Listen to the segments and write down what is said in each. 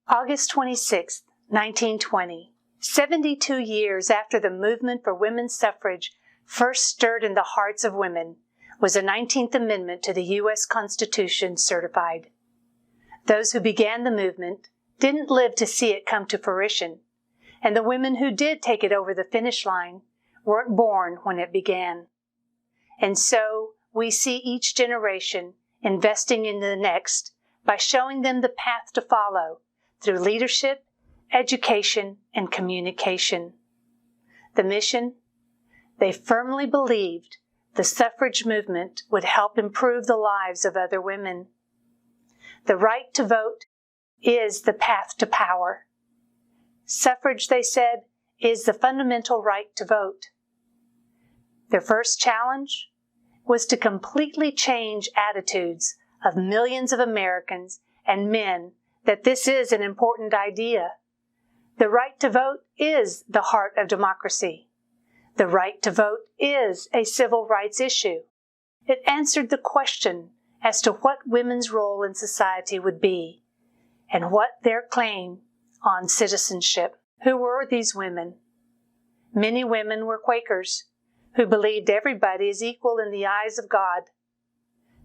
August 26, 1920, 72 years after the movement for women's suffrage first stirred in the hearts of women, was the 19th Amendment to the U.S. Constitution certified. Those who began the movement didn't live to see it come to fruition, and the women who did take it over the finish line weren't born when it began. And so we see each generation investing in the next by showing them the path to follow through leadership, education, and communication. The mission? They firmly believed the suffrage movement would help improve the lives of other women. The right to vote is the path to power. Suffrage, they said, is the fundamental right to vote. Their first challenge was to completely change attitudes of millions of Americans and men that this is an important idea. The right to vote is the heart of democracy. The right to vote is a civil rights issue. It answered the question as to what women's role in society would be and what their claim on citizenship. Who were these women? Many women were Quakers who believed everybody is equal in the eyes of God.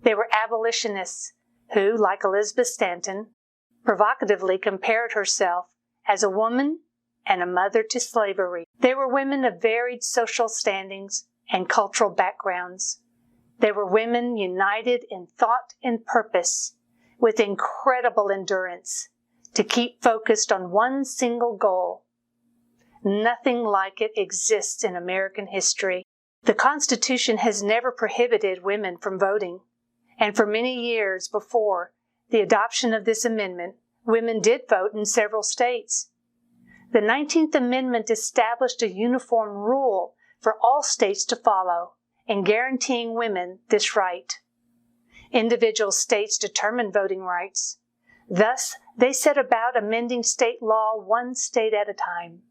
They were abolitionists who, like Elizabeth Stanton, provocatively compared herself as a woman and a mother to slavery. They were women of varied social standings and cultural backgrounds. They were women united in thought and purpose, with incredible endurance, to keep focused on one single goal. Nothing like it exists in American history. The Constitution has never prohibited women from voting, and for many years before the adoption of this amendment, women did vote in several states. The 19th Amendment established a uniform rule for all states to follow in guaranteeing women this right. Individual states determine voting rights. Thus, they set about amending state law one state at a time.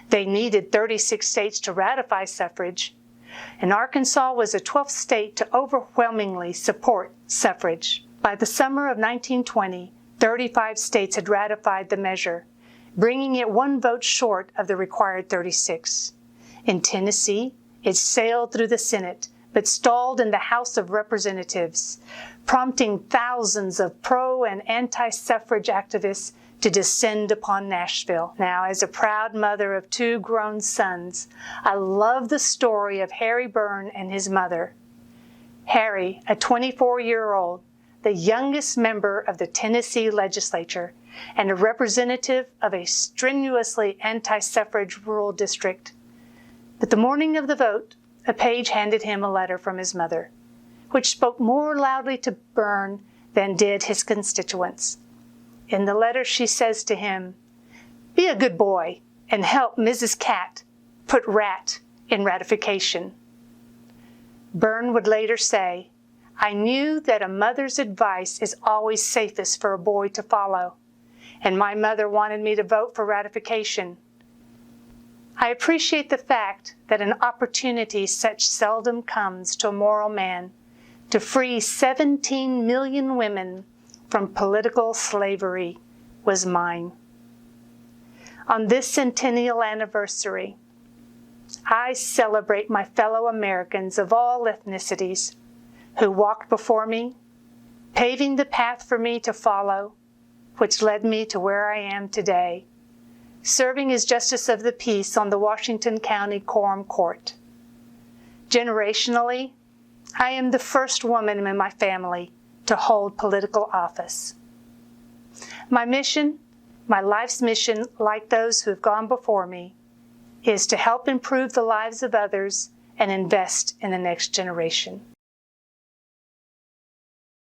They needed 36 states to ratify suffrage, and Arkansas was the 12th state to overwhelmingly support suffrage. By the summer of 1920, 35 states had ratified the measure, bringing it one vote short of the required 36. In Tennessee, it sailed through the Senate, but stalled in the House of Representatives, prompting thousands of pro- and anti-suffrage activists to descend upon Nashville. Now, as a proud mother of 2 grown sons, I love the story of Harry Byrne and his mother. Harry, a 24-year-old, the youngest member of the Tennessee legislature and a representative of a strenuously anti-suffrage rural district. But the morning of the vote, a page handed him a letter from his mother, which spoke more loudly to Byrne than did his constituents. In the letter she says to him, "Be a good boy and help Mrs. Cat put rat in ratification." Byrne would later say, "I knew that a mother's advice is always safest for a boy to follow, and my mother wanted me to vote for ratification. I appreciate the fact that an opportunity such seldom comes to a moral man to free 17 million women from political slavery was mine." On this centennial anniversary, I celebrate my fellow Americans of all ethnicities who walked before me, paving the path for me to follow, which led me to where I am today, serving as Justice of the Peace on the Washington County Quorum Court. Generationally, I am the first woman in my family to hold political office. My mission, my life's mission, like those who have gone before me, is to help improve the lives of others and invest in the next generation.